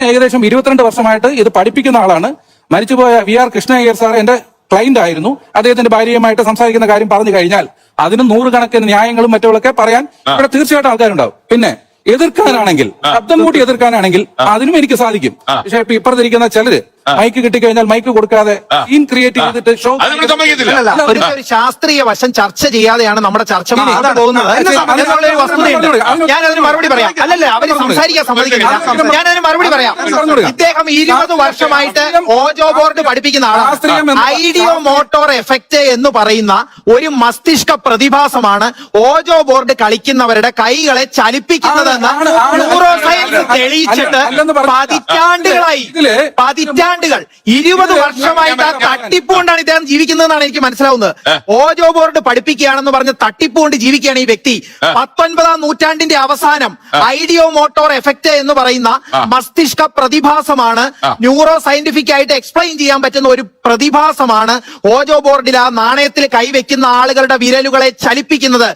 ഏകദേശം 22 വർഷമായിട്ട് ഇത് പഠിപ്പിക്കുന്ന ആളാണ്. മരിച്ചുപോയ VR കൃഷ്ണയ്യർ സാർ എന്റെ ക്ലയന്റ് ആയിരുന്നു. അദ്ദേഹത്തിന്റെ ഭാര്യയുമായിട്ട് സംസാരിക്കുന്ന കാര്യം പറഞ്ഞു കഴിഞ്ഞാൽ അതിന് നൂറുകണക്കിന് ന്യായങ്ങളും മറ്റുള്ളൊക്കെ പറയാൻ ഇവിടെ തീർച്ചയായിട്ടും ആൾക്കാരുണ്ടാവും. പിന്നെ എതിർക്കാനാണെങ്കിൽ, ശബ്ദം കൂട്ടി എതിർക്കാനാണെങ്കിൽ അതിനും എനിക്ക് സാധിക്കും. പക്ഷെ ഇപ്പൊ ഇപ്പുറത്തിരിക്കുന്ന ചിലര് മൈക്ക് കിട്ടിക്കഴിഞ്ഞാൽ മൈക്ക് കൊടുക്കാതെ സീൻ ക്രിയേറ്റ് ചെയ്തിട്ട് ഷോ ഒരു ശാസ്ത്രീയ വശം ചർച്ച ചെയ്യാതെയാണ് നമ്മുടെ ചർച്ച പോകുന്നത്. ഞാനതിന് മറുപടി പറയാം. അല്ലല്ല, അവര് സംസാരിക്കാൻ സമ്മതിക്കുന്നില്ല. ഞാനതിന് മറുപടി പറയാം. ഇദ്ദേഹം 20 വർഷമായിട്ട് ഓജോ ബോർഡ് പഠിപ്പിക്കുന്ന ആളാണ്. ഐഡിയോ മോട്ടോർ എഫക്റ്റ് എന്ന് പറയുന്ന ഒരു മസ്തിഷ്ക പ്രതിഭാസമാണ് ഓജോ ബോർഡ് കളിക്കുന്നവരുടെ കൈകളെ ചലിപ്പിക്കുന്നതെന്ന് ന്യൂറോ സയൻസ് തെളിയിച്ചിട്ട് പതിറ്റാണ്ടുകളായി 20 വർഷമായിട്ട് ആ തട്ടിപ്പ് കൊണ്ടാണ് ഇദ്ദേഹം ജീവിക്കുന്നതെന്നാണ് എനിക്ക് മനസ്സിലാവുന്നത്. ഓജോ ബോർഡ് പഠിപ്പിക്കുകയാണെന്ന് പറഞ്ഞ് തട്ടിപ്പ് കൊണ്ട് ജീവിക്കുകയാണ് ഈ വ്യക്തി. 19ാം നൂറ്റാണ്ടിന്റെ അവസാനം ഐഡിയോ മോട്ടോർ എഫക്റ്റ് എന്ന് പറയുന്ന മസ്തിഷ്ക പ്രതിഭാസമാണ്, ന്യൂറോ സയന്റിഫിക് ആയിട്ട് എക്സ്പ്ലെയിൻ ചെയ്യാൻ പറ്റുന്ന ഒരു പ്രതിഭാസമാണ് ഓജോ ബോർഡിൽ ആ നാണയത്തിൽ കൈവയ്ക്കുന്ന ആളുകളുടെ വിരലുകളെ ചലിപ്പിക്കുന്നത്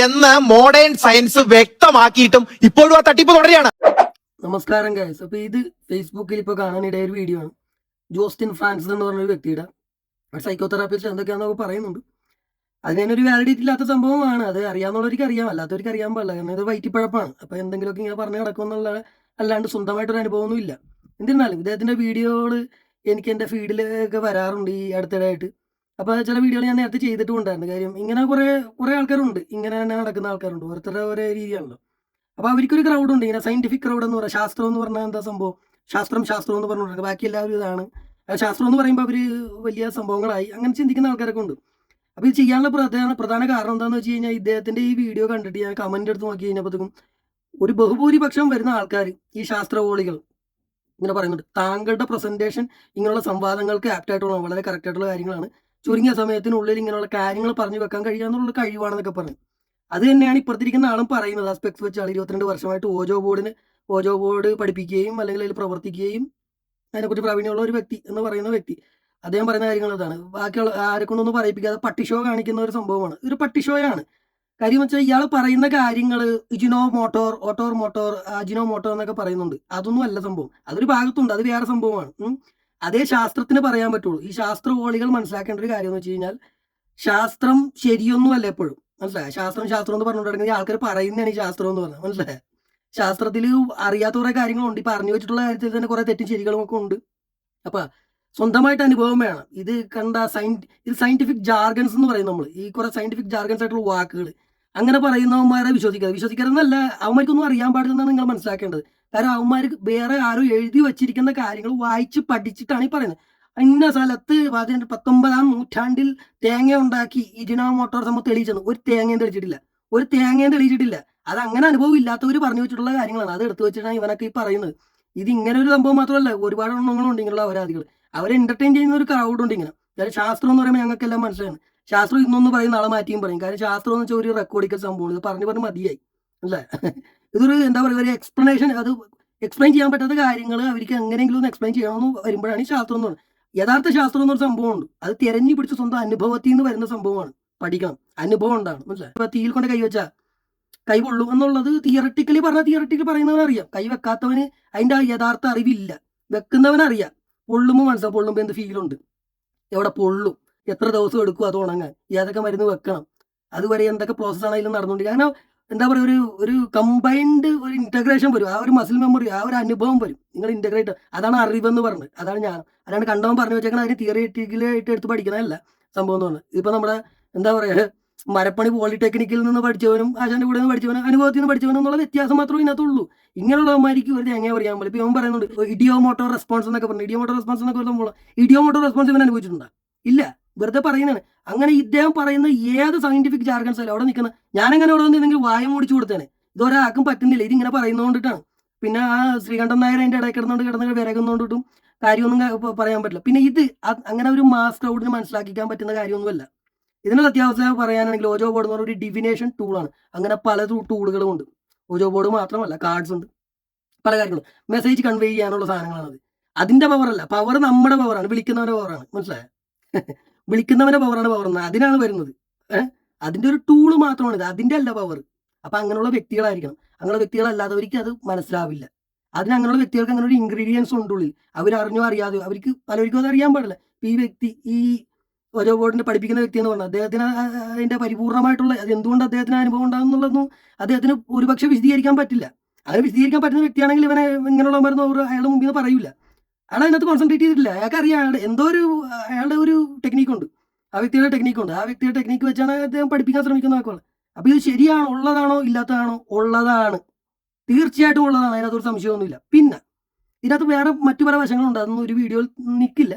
എന്ന് മോഡേൺ സയൻസ് വ്യക്തമാക്കിയിട്ടും ഇപ്പോഴും ആ തട്ടിപ്പ് തുടരുകയാണ്. നമസ്കാരം ഗൈസ്. അപ്പൊ ഇത് ഫേസ്ബുക്കിൽ ഇപ്പൊ കാണാനിടയ ഒരു വീഡിയോ ആണ്. ജോസ്റ്റിൻ ഫ്രാൻസിസ് എന്ന് പറഞ്ഞൊരു വ്യക്തിയുടെ സൈക്കോതെറാപ്പിസ്റ്റ് എന്തൊക്കെയാണെന്നൊക്കെ പറയുന്നുണ്ട്. അതിനൊരു വാലിഡിറ്റി ഇല്ലാത്ത സംഭവമാണ്. അത് അറിയാവുന്നവർക്ക് അറിയാം, അല്ലാത്തവർക്ക് അറിയാൻ പാടില്ല. കാരണം ഇത് വയറ്റിപ്പഴപ്പാണ്. അപ്പൊ എന്തെങ്കിലുമൊക്കെ ഇങ്ങനെ പറഞ്ഞു കിടക്കുമെന്നുള്ള അല്ലാണ്ട് സ്വന്തമായിട്ടൊരു അനുഭവമൊന്നും ഇല്ല. എന്നിരുന്നാലും ഇദ്ദേഹത്തിന്റെ വീഡിയോകള് എനിക്ക് എന്റെ ഫീഡിലൊക്കെ വരാറുണ്ട് ഈ അടുത്തിടെയായിട്ട്. അപ്പൊ ചില വീഡിയോകൾ ഞാൻ നേരത്തെ ചെയ്തിട്ടുണ്ടായിരുന്നു. കാര്യം ഇങ്ങനെ കുറെ ആൾക്കാരുണ്ട്, ഇങ്ങനെ തന്നെ നടക്കുന്ന ആൾക്കാരുണ്ട്. ഓരോരുത്തരുടെ ഓരോ രീതിയാണല്ലോ. അപ്പൊ അവർക്കൊരു ക്രൗഡ് ഉണ്ട്, ഇങ്ങനെ സയന്റിഫിക് ക്രൗഡ് എന്ന് പറയാം. ശാസ്ത്രം എന്ന് പറഞ്ഞാൽ എന്താ സംഭവം, ശാസ്ത്രം എന്ന് പറഞ്ഞിട്ടുണ്ട്. ബാക്കി എല്ലാവരും ഇതാണ് ശാസ്ത്രം എന്ന് പറയുമ്പോൾ അവര് വലിയ സംഭവങ്ങളായി അങ്ങനെ ചിന്തിക്കുന്ന ആൾക്കാരൊക്കെ ഉണ്ട്. അപ്പൊ ഇത് ചെയ്യാനുള്ള പ്രധാന കാരണം എന്താണെന്ന് വെച്ച് കഴിഞ്ഞാൽ, ഇദ്ദേഹത്തിന്റെ ഈ വീഡിയോ കണ്ടിട്ട് ഞാൻ കമന്റ് എടുത്ത് നോക്കി കഴിഞ്ഞപ്പോഴത്തേക്കും ഒരു ബഹുഭൂരിപക്ഷം വരുന്ന ആൾക്കാർ, ഈ ശാസ്ത്രകോളികൾ ഇങ്ങനെ പറയുന്നുണ്ട്, താങ്കളുടെ പ്രസന്റേഷൻ ഇങ്ങനെയുള്ള സംവാദങ്ങൾക്ക് ആപ്റ്റ് ആയിട്ടുള്ള വളരെ കറക്റ്റ് ആയിട്ടുള്ള കാര്യങ്ങളാണ്, ചുരുങ്ങിയ സമയത്തിനുള്ളിൽ ഇങ്ങനെയുള്ള കാര്യങ്ങൾ പറഞ്ഞു വെക്കാൻ കഴിയാന്നുള്ള കഴിവാണെന്നൊക്കെ പറഞ്ഞു. അത് തന്നെയാണ് ഇപ്പുറത്തിരിക്കുന്ന ആളും പറയുന്നത്. ആ സ്പെക്സ് വെച്ച ആൾ 22 വർഷമായിട്ട് ഓജോ ബോർഡ് പഠിപ്പിക്കുകയും അല്ലെങ്കിൽ അതിൽ പ്രവർത്തിക്കുകയും അതിനെക്കുറിച്ച് പ്രാവീണ്യമുള്ള ഒരു വ്യക്തി എന്ന് പറയുന്ന വ്യക്തി. അദ്ദേഹം പറയുന്ന കാര്യങ്ങൾ അതാണ്. ബാക്കിയുള്ള ആരെ കൊണ്ടൊന്നും പറയിപ്പിക്കാതെ പട്ടിഷോ കാണിക്കുന്ന ഒരു സംഭവമാണ്. ഇതൊരു പട്ടിഷോയാണ്. കാര്യം വെച്ചാൽ ഇയാൾ പറയുന്ന കാര്യങ്ങൾ അജിനോ മോട്ടോർ എന്നൊക്കെ പറയുന്നുണ്ട്. അതൊന്നും അല്ല സംഭവം. അതൊരു ഭാഗത്തുണ്ട്, അത് വേറെ സംഭവമാണ്. അതേ ശാസ്ത്രത്തിന് പറയാൻ പറ്റുള്ളൂ. ഈ ശാസ്ത്രകോളികൾ മനസ്സിലാക്കേണ്ട ഒരു കാര്യം എന്ന് വെച്ച് കഴിഞ്ഞാൽ, ശാസ്ത്രം ശരിയൊന്നും അല്ല എപ്പോഴും. മനസ്സിലായ? ശാസ്ത്രം എന്ന് പറഞ്ഞുകൊണ്ടിരിക്കുന്ന ആൾക്കാർ പറയുന്നതാണ് ഈ ശാസ്ത്രം എന്ന് പറഞ്ഞാൽ. മനസ്സിലായ? ശാസ്ത്രത്തിൽ അറിയാത്ത കുറെ കാര്യങ്ങളുണ്ട്. ഈ പറഞ്ഞു വെച്ചിട്ടുള്ള കാര്യത്തിൽ തന്നെ കുറെ തെറ്റും ശരികളും ഒക്കെ ഉണ്ട്. അപ്പൊ സ്വന്തമായിട്ട് അനുഭവം വേണം. ഇത് ഇത് സയന്റിഫിക് ജാർഗൻസ് എന്ന് പറയും നമ്മൾ. ഈ കുറെ സയന്റിഫിക് ജാർഗൻസ് ആയിട്ടുള്ള വാക്കുകൾ അങ്ങനെ പറയുന്നവന്മാരെ വിശ്വസിക്കാരെന്നല്ല, അവന്മാർക്കൊന്നും അറിയാൻ പാടില്ലെന്നാണ് നിങ്ങൾ മനസ്സിലാക്കേണ്ടത്. കാരണം അവന്മാർക്ക് വേറെ ആരോ എഴുതി വെച്ചിരിക്കുന്ന കാര്യങ്ങൾ വായിച്ച് പഠിച്ചിട്ടാണ് ഈ പറയുന്നത്. ഇന്ന സ്ഥലത്ത് 19ാം നൂറ്റാണ്ടിൽ തേങ്ങ ഉണ്ടാക്കി ഇജിനോ മോട്ടോർ സംഭവം തെളിയിച്ചത്. ഒരു തേങ്ങയും തെളിയിച്ചിട്ടില്ല. അത് അങ്ങനെ അനുഭവം ഇല്ലാത്തവർ പറഞ്ഞു വെച്ചിട്ടുള്ള കാര്യങ്ങളാണ്. അത് എടുത്തു വെച്ചിട്ടാണ് ഇവനൊക്കെ ഈ പറയുന്നത്. ഇത് ഇങ്ങനെ ഒരു സംഭവം മാത്രമല്ല, ഒരുപാട് എണ്ണങ്ങളുണ്ട് ഇങ്ങനെയുള്ള അപരാധികൾ. അവരെ എന്റർടൈൻ ചെയ്യുന്ന ഒരു ക്രൗഡ് ഉണ്ട് ഇങ്ങനെ. കാര്യം ശാസ്ത്രം എന്ന് പറയുമ്പോൾ ഞങ്ങൾക്കെല്ലാം മനസ്സിലാണ്. ശാസ്ത്രം ഇന്നൊന്ന് പറയും, നാളെ മാറ്റിയും പറയും. കാരണം ശാസ്ത്രം എന്ന് വെച്ചാൽ ഒരു റെക്കോർഡിക്കൽ സംഭവമാണ്. ഇത് പറഞ്ഞു മതിയായി അല്ലേ? ഇതൊരു എന്താ പറയുക, ഒരു എക്സ്പ്ലനേഷൻ. അത് എക്സ്പ്ലെയിൻ ചെയ്യാൻ പറ്റാത്ത കാര്യങ്ങൾ അവർക്ക് എങ്ങനെയെങ്കിലും ഒന്ന് എക്സ്പ്ലെയിൻ ചെയ്യണമെന്ന് വരുമ്പോഴാണ് ഈ ശാസ്ത്രം എന്ന് പറയുന്നത്. യഥാർത്ഥ ശാസ്ത്രം എന്നൊരു സംഭവമുണ്ട്. അത് തിരഞ്ഞു പിടിച്ച് സ്വന്തം അനുഭവത്തിൽ നിന്ന് വരുന്ന സംഭവമാണ്. പഠിക്കണം, അനുഭവം ഉണ്ടാണ്. മനസ്സിലായി? ഇപ്പൊ തീയിൽ കൊണ്ട് കൈവച്ചാൽ കൈ പൊള്ളും എന്നുള്ളത് തിയറട്ടിക്കലി പറയുന്നവന് അറിയാം. കൈ വെക്കാത്തവന് അതിന്റെ യഥാർത്ഥ അറിവില്ല. വെക്കുന്നവനറിയാം. പൊള്ളുമ്പോൾ മനസ്സിലാവും, പൊള്ളുമ്പോൾ എന്ത് ഫീലുണ്ട്, എവിടെ പൊള്ളും, എത്ര ദിവസം എടുക്കും അത് ഉണങ്ങാൻ, ഏതൊക്കെ മരുന്ന് വെക്കണം, അതുവരെ എന്തൊക്കെ പ്രോസസ്സാണ് അതിൽ നടന്നുകൊണ്ടിരിക്കുക. അങ്ങനെ എന്താ പറയുക, ഒരു കമ്പൈൻഡ് ഒരു ഇന്റഗ്രേഷൻ വരും. ആ ഒരു മസിൽ മെമ്മറി, ആ ഒരു അനുഭവം വരും. നിങ്ങൾ ഇന്റഗ്രേറ്റ്, അതാണ് അറിവെന്ന് പറഞ്ഞത്. അതാണ് ഞാൻ അല്ലാണ്ട് കണ്ടവൻ പറഞ്ഞു വെച്ചേക്കണം. അതിന് തിയറിറ്റിക്കലായിട്ട് എടുത്ത് പഠിക്കണമല്ല സംഭവം എന്ന് പറഞ്ഞത്. ഇപ്പൊ നമ്മുടെ എന്താ പറയുക, മരപ്പണി പോളിടെക്നിക്കിൽ നിന്ന് പഠിച്ചവനും ആശാന്റെ കൂടെ നിന്ന് പഠിച്ചവനും അനുഭവത്തിൽ നിന്ന് പഠിച്ചവനും എന്നുള്ള വ്യത്യാസം മാത്രമേ ഇതിനകത്തുള്ളൂ. ഇങ്ങനെയുള്ളവന്മാർക്ക് ഒരു തേങ്ങ പറയാൻ പറ്റില്ല. ഇപ്പൊ ഇവൻ പറയുന്നുണ്ട് ഇഡിയോ മോട്ടോർ റെസ്പോൺസ് എന്നൊക്കെ പറഞ്ഞു. ഇഡിയോ മോട്ടോർ റെസ്പോൺസ് ഇവൻ അനുഭവിച്ചിട്ടുണ്ടോ? ഇല്ല, വെറുതെ പറയുന്നതാണ്. അങ്ങനെ ഇദ്ദേഹം പറയുന്ന ഏത് സയന്റിഫിക് ജാർഗൻസ് അല്ല അവിടെ നിൽക്കുന്നത്. ഞാനെങ്ങനെ അവിടെ വന്നിരുന്നെങ്കിൽ വായ മൂടിച്ചു കൊടുത്തേനെ. ഇതൊരാൾക്കും പറ്റുന്നില്ല. ഇതിങ്ങനെ പറയുന്നതുകൊണ്ടിട്ടാണ്. പിന്നെ ആ ശ്രീകണ്ഠൻ നായർ അതിന്റെ ഇടയിൽ കിടന്ന് വിരകുന്നതുകൊണ്ടിട്ടും കാര്യമൊന്നും പറയാൻ പറ്റില്ല. പിന്നെ ഇത് അങ്ങനെ ഒരു മാസ് ക്രൗഡിന് മനസ്സിലാക്കിക്കാൻ പറ്റുന്ന കാര്യമൊന്നുമല്ല. ഇതിനുള്ള അത്യാവശ്യം പറയാനാണെങ്കിൽ ഓജോ ബോർഡ് എന്ന് പറഞ്ഞ ഒരു ഡിവിനേഷൻ ടൂളാണ്. അങ്ങനെ പല ടൂളുകളും ഉണ്ട്. ഓജോ ബോർഡ് മാത്രമല്ല, കാർഡ്സ് ഉണ്ട്, പല കാര്യങ്ങളും. മെസ്സേജ് കൺവേ ചെയ്യാനുള്ള സാധനങ്ങളാണത്. അതിന്റെ പവറല്ല, പവർ നമ്മുടെ പവറാണ്, വിളിക്കുന്നവരുടെ പവറാണ്. മനസ്സിലായ? വിളിക്കുന്നവന്റെ പവറാണ് പവർ. അതിനാണ് വരുന്നത്. അതിന്റെ ഒരു ടൂള് മാത്രമാണ് ഇത്, അതിന്റെ അല്ല പവർ. അപ്പൊ അങ്ങനെയുള്ള വ്യക്തികളായിരിക്കണം. അങ്ങനെയുള്ള വ്യക്തികളല്ലാത്തവർക്ക് അത് മനസ്സിലാവില്ല. അതിന് അങ്ങനെയുള്ള വ്യക്തികൾക്ക് അങ്ങനെ ഒരു ഇൻഗ്രീഡിയൻസ് ഉണ്ട് ഉള്ളിൽ. അവരറിഞ്ഞോ അറിയാതെയോ അവർക്ക് പലർക്കും അത് അറിയാൻ പാടില്ല. ഈ വ്യക്തി ഈ ഓരോ ബോർഡിനെ പഠിപ്പിക്കുന്ന വ്യക്തി എന്ന് പറഞ്ഞാൽ അദ്ദേഹത്തിന് അതിന്റെ പരിപൂർണമായിട്ടുള്ള അത് എന്തുകൊണ്ട് അദ്ദേഹത്തിന് അനുഭവം ഉണ്ടാകുന്നുള്ളതൊന്നും അദ്ദേഹത്തിന് ഒരുപക്ഷെ വിശദീകരിക്കാൻ പറ്റില്ല. അങ്ങനെ വിശദീകരിക്കാൻ പറ്റുന്ന വ്യക്തിയാണെങ്കിൽ ഇവനെ ഇങ്ങനെയുള്ള മരുന്ന് അയാളുടെ മുമ്പിൽ നിന്ന് പറയൂല. അയാൾ അതിനകത്ത് കോൺസെൻട്രേറ്റ് ചെയ്തിട്ടില്ല. അയാൾക്ക് അറിയാം അയാളുടെ എന്തോ ഒരു അയാളുടെ ഒരു ടെക്നീക്കുണ്ട്, ആ വ്യക്തിയുടെ ടെക്നീക്കുണ്ട്. ആ വ്യക്തിയുടെ ടെക്നീക്ക് വെച്ചാണ് അദ്ദേഹം പഠിപ്പിക്കാൻ ശ്രമിക്കുന്ന ആക്കുകൾ. അപ്പൊ ഇത് ശരിയാണോ, ഉള്ളതാണോ ഇല്ലാത്തതാണോ? ഉള്ളതാണ്, തീർച്ചയായിട്ടും ഉള്ളതാണ്. അതിനകത്തൊരു സംശയമൊന്നുമില്ല. പിന്നെ ഇതിനകത്ത് വേറെ മറ്റു പല വശങ്ങളുണ്ട്, അതൊന്നും ഒരു വീഡിയോയിൽ നിൽക്കില്ല,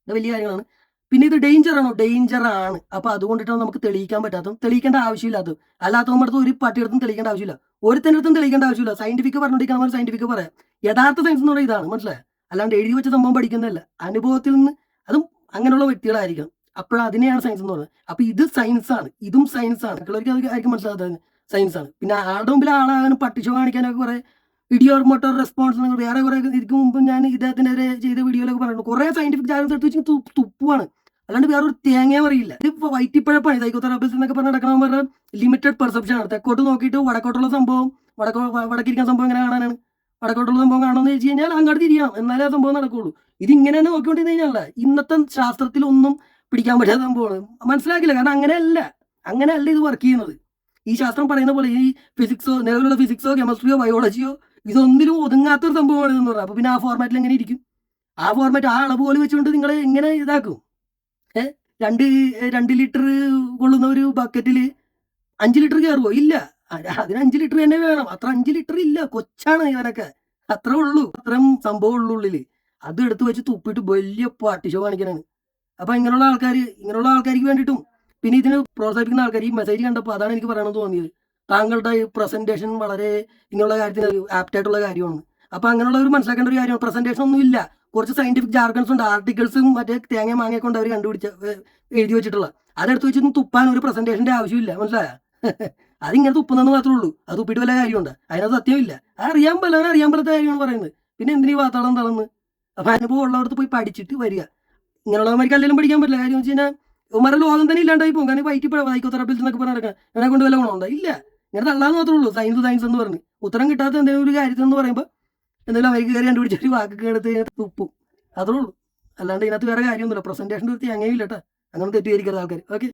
അത് വലിയ കാര്യങ്ങളാണ്. പിന്നെ ഇത് ഡേഞ്ചർ ആണോ? ഡേഞ്ചർ ആണ്. അപ്പൊ അതുകൊണ്ടിട്ടാണ് നമുക്ക് തെളിയിക്കാൻ പറ്റാത്തതും തെളിയിക്കേണ്ട ആവശ്യമില്ലാത്തത്. അല്ലാത്ത നമ്മുടെ അടുത്ത് ഒരു പട്ടിയെടുത്തും തെളിയിക്കേണ്ട ആവശ്യമില്ല, ഒരുത്തൻ്റെ അടുത്തും തെളിയിക്കേണ്ട ആവശ്യമില്ല. സയന്റിഫിക് പറഞ്ഞുകൊണ്ടിരിക്കുന്ന സയന്റിഫിക് പറയാം. യഥാർത്ഥ സയൻസ് എന്ന് പറയുന്നത് ഇതാണ്, മനസ്സിലായോ? അല്ലാണ്ട് എഴുതി വെച്ച സംഭവം പഠിക്കുന്നതല്ല, അനുഭവത്തിൽ നിന്ന്. അതും അങ്ങനെയുള്ള വ്യക്തികളായിരിക്കണം, അപ്പോഴതിനെയാണ് സയൻസ് എന്ന് പറയുന്നത്. അപ്പൊ ഇത് സയൻസ് ആണ്, ഇതും സയൻസ് ആണ്. മറ്റുള്ളവർക്ക് അത് ആയിരിക്കും മനസ്സിലാകാത്തത്, സയൻസ് ആണ്. പിന്നെ ആളുടെ മുമ്പിൽ ആളാകാനും പട്ടിഷോ കാണിക്കാനൊക്കെ കുറെ ഇഡിയോർ മോട്ടോർ റെസ്പോൺസ് നിങ്ങൾ വേറെ കുറെ ഇതിക്ക് മുമ്പ് ഞാൻ ഇദ്ദേഹത്തിനെതിരെ ചെയ്ത വീഡിയോയിലൊക്കെ പറഞ്ഞിട്ടുണ്ട്. കുറെ സയന്റിഫിക് ചാനൽസ് എടുത്ത് വെച്ച് തുപ്പുവാണ്, അല്ലാണ്ട് വേറൊരു തേങ്ങ അറിയില്ല. ഇത് വൈറ്റിപ്പഴപ്പാണ്. സൈക്കോതെറാപ്പിസ്റ്റ് എന്നൊക്കെ പറഞ്ഞ് നടക്കണം പറഞ്ഞാൽ ലിമിറ്റഡ് പെർസെപ്ഷൻ ആണ്. തെക്കോട്ട് നോക്കിയിട്ട് വടക്കോട്ടുള്ള സംഭവം വടക്കിരിക്കുന്ന സംഭവം എങ്ങനെ കാണാനാണ്? വടക്കോട്ടുള്ള സംഭവം കാണണമെന്ന് വെച്ച് കഴിഞ്ഞാൽ അങ്ങോട്ട് തിരിയണം, എന്നാലേ ആ സംഭവം നടക്കുള്ളൂ. ഇതിങ്ങനെ തന്നെ നോക്കിക്കൊണ്ടിരുന്ന് കഴിഞ്ഞാൽ ഇന്നത്തെ ശാസ്ത്രത്തിൽ ഒന്നും പിടിക്കാൻ പറ്റാത്ത സംഭവമാണ്. മനസ്സിലാക്കില്ല, കാരണം അങ്ങനെയല്ല ഇത് വർക്ക് ചെയ്യുന്നത്. ഈ ശാസ്ത്രം പറയുന്ന പോലെ ഈ ഫിസിക്സോ നിലവിലുള്ള ഫിസിക്സോ കെമിസ്ട്രിയോ ബയോളജിയോ ഇതൊന്നിലും ഒതുങ്ങാത്തൊരു സംഭവമാണ് എന്ന് പറയാം. അപ്പൊ പിന്നെ ആ ഫോർമാറ്റിൽ എങ്ങനെ ഇരിക്കും? ആ ഫോർമാറ്റ് ആ അളവ് പോലെ വെച്ചുകൊണ്ട് നിങ്ങൾ എങ്ങനെ ഇതാക്കും? 2 ലിറ്റർ കൊള്ളുന്ന ഒരു ബക്കറ്റിൽ 5 ലിറ്റർ കയറുമോ? ഇല്ല. അതിന് 5 ലിറ്റർ തന്നെ വേണം. അത്ര 5 ലിറ്റർ ഇല്ല, കൊച്ചാണ് ഇവനൊക്കെ, അത്രേ ഉള്ളൂ, അത്രയും സംഭവം ഉള്ളു ഉള്ളില്. അത് എടുത്ത് വെച്ച് തുപ്പിട്ട് വലിയ പാട്ടിഷോ കാണിക്കാനാണ്. അപ്പൊ ഇങ്ങനെയുള്ള ആൾക്കാർക്ക് വേണ്ടിയിട്ടും പിന്നെ ഇതിന് പ്രോത്സാഹിപ്പിക്കുന്ന ആൾക്കാർ ഈ മെസ്സേജ് കണ്ടപ്പോൾ അതാണ് എനിക്ക് പറയണമെന്ന് തോന്നിയത്. താങ്കളുടെ പ്രസന്റേഷൻ വളരെ ഇങ്ങനെയുള്ള കാര്യത്തിന് ആപ്റ്റായിട്ടുള്ള കാര്യമാണ്. അപ്പൊ അങ്ങനെയുള്ള ഒരു മനസ്സിലാക്കേണ്ട ഒരു കാര്യമാണ്, പ്രസന്റേഷൻ ഒന്നും ഇല്ല, കുറച്ച് സയന്റിഫിക് ജാർഗൺസ് ഉണ്ട്, ആർട്ടിക്കിൾസും മറ്റേ തേങ്ങ മാങ്ങയെ കൊണ്ട് അവർ എഴുതി വെച്ചിട്ടുള്ള അതെടുത്ത് വെച്ചൊന്നും തുപ്പാൻ ഒരു പ്രസന്റേഷന്റെ ആവശ്യമില്ല, മനസ്സിലായ? അതിങ്ങനെ തുപ്പുന്നെന്ന് മാത്രമേ ഉള്ളൂ. അത് തുപ്പിയിട്ട് വല്ല കാര്യമുണ്ട്? അതിനകത്ത് സത്യമില്ല. അറിയാൻ പറ്റാത്ത കാര്യമാണ് പറയുന്നത്. പിന്നെ എന്തിനീ വാർത്തളം തളർന്ന്? അപ്പൊ അനുഭവം ഉള്ളവർക്ക് പോയി പഠിച്ചിട്ട് വരിക. ഇങ്ങനെയുള്ളവർക്ക് അല്ലെങ്കിലും പഠിക്കാൻ പറ്റില്ല. കാര്യം വെച്ച് കഴിഞ്ഞാൽ ഉമ്മരുടെ ലോകം തന്നെ ഇല്ലാണ്ടായി പോകും. കാരണം സൈക്കോതെറാപ്പിസ്റ്റ് എന്നൊക്കെ പറഞ്ഞ് നടക്കണം, ഇവനെ കൊണ്ട് വല്ല ഗുണമുണ്ടോ? ഇല്ല. ഇങ്ങനെ തള്ളാന്ന് മാത്രമേ ഉള്ളൂ. സയൻസ് എന്ന് പറഞ്ഞ് ഉത്തരം കിട്ടാത്ത എന്തെങ്കിലും ഒരു കാര്യത്തിൽ എന്ന് പറയുമ്പോൾ എന്തെങ്കിലും അവർക്ക് കയറി കണ്ടുപിടിച്ചൊരു വാക്കൊക്കെ എടുത്ത് തുപ്പും, അത്രേ ഉള്ളൂ. അല്ലാണ്ട് ഇതിനകത്ത് വേറെ കാര്യമൊന്നുമില്ല. പ്രസന്റേഷൻ്റെ ഒരു തേങ്ങയില്ല കേട്ടോ, അങ്ങനെ തെറ്റിദ്ധരിക്കരുത് ആൾക്കാർ. ഓക്കെ.